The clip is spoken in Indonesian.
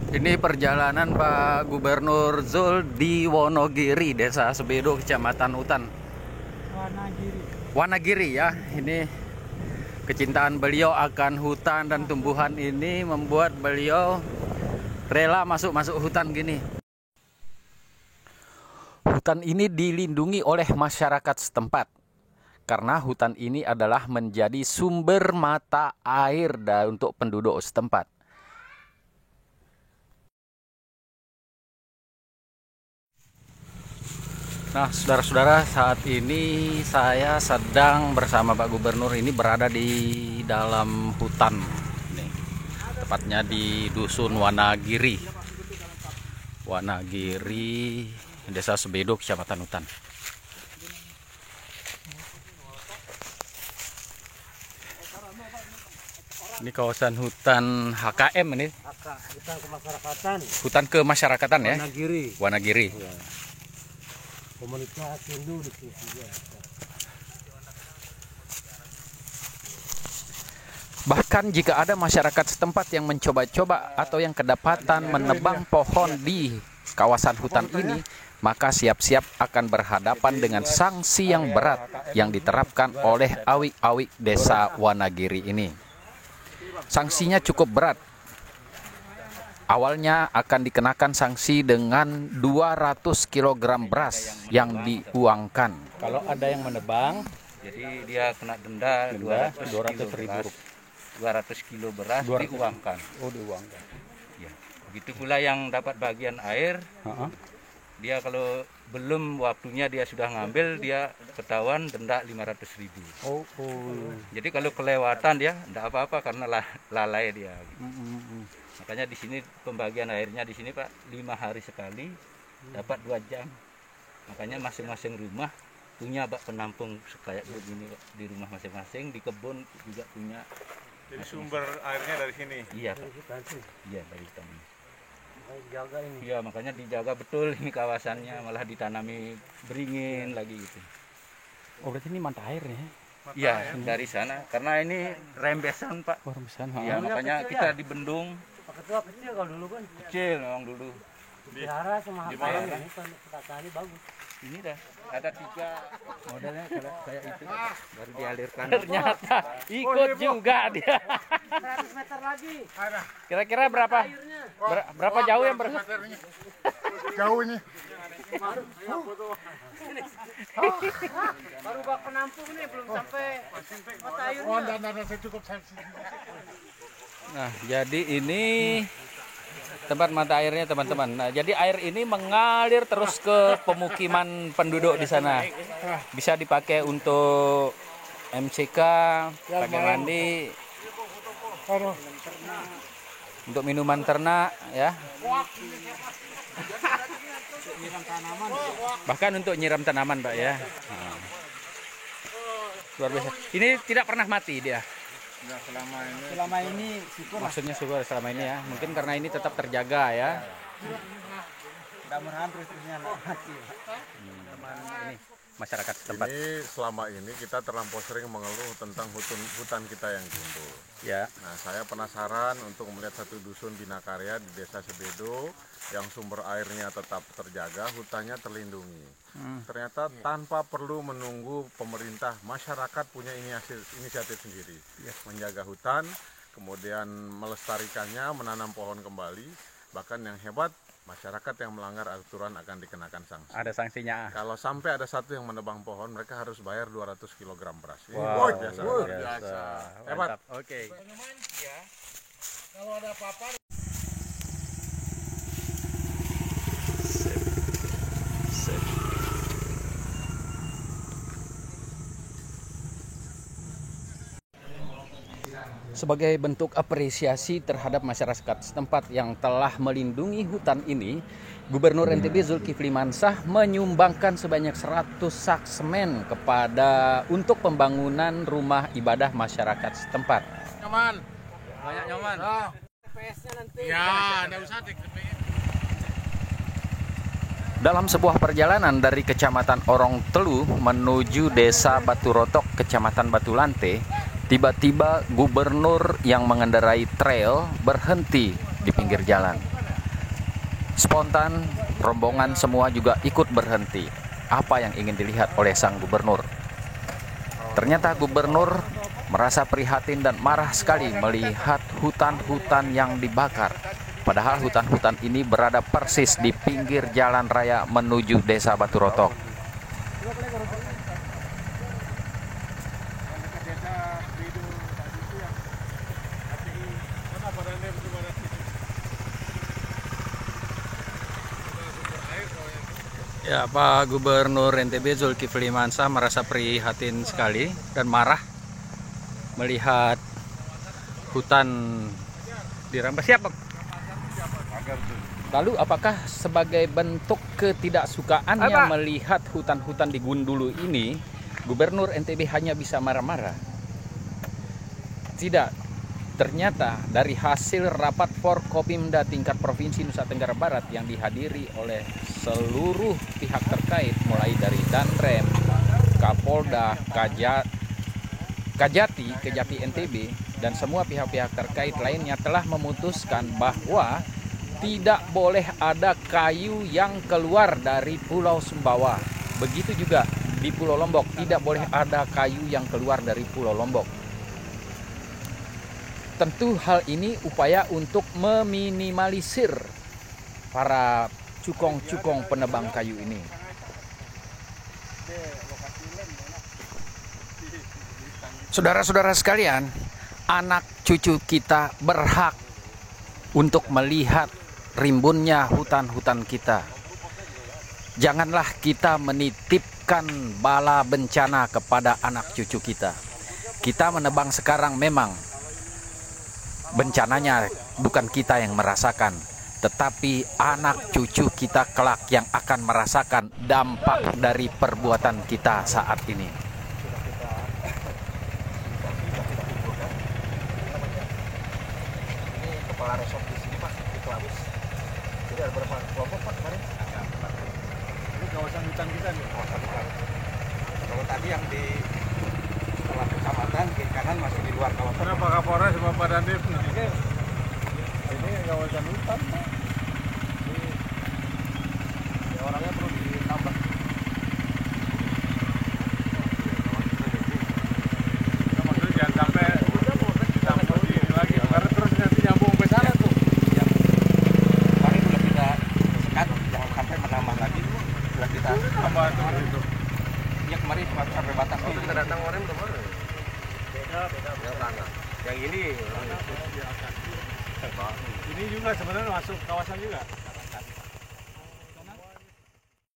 Ini perjalanan Pak Gubernur Zul di Wonogiri, Desa Sebedo, Kecamatan Hutan. Wanagiri ya. Ini kecintaan beliau akan hutan dan tumbuhan ini membuat beliau rela masuk hutan gini. Hutan ini dilindungi oleh masyarakat setempat karena hutan ini adalah menjadi sumber mata air untuk penduduk setempat. Nah, saudara-saudara, saat ini saya sedang bersama Pak Gubernur ini berada di dalam hutan. Nih, tepatnya di Dusun Wanagiri. Wanagiri, Desa Sebedo, Kecamatan Hutan. Ini kawasan hutan HKM ini. Hutan kemasyarakatan. Hutan kemasyarakatan ya. Wanagiri. Wanagiri. Ya. Komunitas Hindu di sini. Bahkan jika ada masyarakat setempat yang mencoba-coba atau yang kedapatan menebang pohon di kawasan hutan ini, maka siap-siap akan berhadapan dengan sanksi yang berat yang diterapkan oleh awik-awik Desa Wanagiri ini. Sanksinya cukup berat. Awalnya akan dikenakan sanksi dengan 200 kg beras yang diuangkan. Kalau ada yang menebang, jadi dia kena denda 200 ribu. 200 kilo beras diuangkan. Oh, diuangkan. Ya. Begitu pula yang dapat bagian air, dia kalau belum waktunya dia sudah ngambil, dia ketahuan denda 500 ribu. Jadi kalau kelewatan dia tidak apa-apa karena lalai dia. Makanya di sini pembagian airnya di sini Pak 5 hari sekali, dapat 2 jam. Makanya masing-masing rumah punya Pak penampung kayak begini Pak, di rumah masing-masing, di kebun juga punya. Jadi sumber airnya dari sini. Iya Pak. Iya dari kami. Jaga ini. Iya makanya dijaga betul ini kawasannya, malah ditanami beringin lagi gitu. Oh, berarti ini mata air ya? Iya dari sana karena ini rembesan Pak. Oh, rembesan. Iya makanya kita dibendung. Ketua kecil kalau dulu kan. Kecil memang dulu. Pelihara sama apa ini petani bagus. Ini dah ada 3 modelnya kayak itu baru dialirkan. Ternyata ikut juga dia. 100 meter lagi. Kira-kira berapa? Berapa jauh yang Jauh ini. Baru bak penampung nih belum sampai mata airnya. Oh, dan saya cukup Nah, jadi ini tempat mata airnya teman-teman. Nah, jadi air ini mengalir terus ke pemukiman penduduk di sana. Bisa dipakai untuk MCK, pakai mandi, untuk minuman ternak, ya. Bahkan untuk nyiram tanaman, Pak ya. Nah. Luar biasa. Ini tidak pernah mati dia. Selama ini syukur lah. Maksudnya syukur selama ini ya. Mungkin karena ini tetap terjaga ya. Mudah-mudahan terusnya mati. Ini masyarakat setempat. Ini selama ini kita terlampau sering mengeluh tentang hutan kita yang gundul. Ya. Nah, saya penasaran untuk melihat satu dusun binakarya di Desa Sebedo yang sumber airnya tetap terjaga, hutannya terlindungi. Ternyata tanpa perlu menunggu pemerintah, masyarakat punya inisiatif sendiri. Menjaga hutan, kemudian melestarikannya, menanam pohon kembali. Bahkan yang hebat, masyarakat yang melanggar aturan akan dikenakan sanksi. Ada sanksinya. Kalau sampai ada satu yang menebang pohon, mereka harus bayar 200 kg beras. Ini Wow, luar biasa. luar biasa. Hebat. Mantap. Oke. Kalau ada apa-apa Sebagai bentuk apresiasi terhadap masyarakat setempat yang telah melindungi hutan ini, Gubernur NTB Zulkifli Mansah menyumbangkan sebanyak 100 sak semen untuk pembangunan rumah ibadah masyarakat setempat. nyaman, banyak nyaman. TPS-nya nanti. Ya, enggak usah Dalam sebuah perjalanan dari Kecamatan Orong Telu menuju Desa Batu Rotok, Kecamatan Batu Lante, tiba-tiba gubernur yang mengendarai trail berhenti di pinggir jalan. Spontan, rombongan semua juga ikut berhenti. Apa yang ingin dilihat oleh sang gubernur? Ternyata gubernur merasa prihatin dan marah sekali melihat hutan-hutan yang dibakar. Padahal hutan-hutan ini berada persis di pinggir jalan raya menuju Desa Batu Rotok. Ya, Pak Gubernur NTB Zulkifli Mansyah merasa prihatin sekali dan marah melihat hutan dirampas. Siapa? Lalu apakah sebagai bentuk ketidaksukaannya melihat hutan-hutan di Gundulu ini, Gubernur NTB hanya bisa marah-marah? Tidak. Ternyata dari hasil rapat Forkopimda tingkat Provinsi Nusa Tenggara Barat yang dihadiri oleh seluruh pihak terkait, mulai dari Danrem, Kapolda, Kejati NTB, dan semua pihak-pihak terkait lainnya telah memutuskan bahwa tidak boleh ada kayu yang keluar dari Pulau Sumbawa. Begitu juga di Pulau Lombok, tidak boleh ada kayu yang keluar dari Pulau Lombok. Tentu hal ini upaya untuk meminimalisir para cukong-cukong penebang kayu ini. Saudara-saudara sekalian, anak cucu kita berhak untuk melihat rimbunnya hutan-hutan kita. Janganlah kita menitipkan bala bencana kepada anak cucu kita. Kita menebang sekarang memang bencananya bukan kita yang merasakan, tetapi anak cucu kita kelak yang akan merasakan dampak dari perbuatan kita saat ini. Ini kepala resort di sini Pak, di Kelabus. Jadi ada berapa kelompok Pak kemarin? Ada 4. Ini kawasan hutan kita nih, kawasan hutan. Kalau tadi yang di setelah kecamatan kiri kanan masih di luar kawasan. Kenapa Kapolres sama Pak Dandim? Ini kawasan hutan. Ya, orangnya perlu ditambah. Maksudnya jangan sampai di lagi, karena terus nanti nyambung ke sana tuh. Ya. Kemarin sudah kita sekat, jangan sampai menambah lagi. Sudah kita Tambah tuh itu. ya kemarin cuma sampai batas itu. Kita datang kemarin kemana? Beda tanah. Yang ini Ini juga sebenarnya masuk kawasan juga.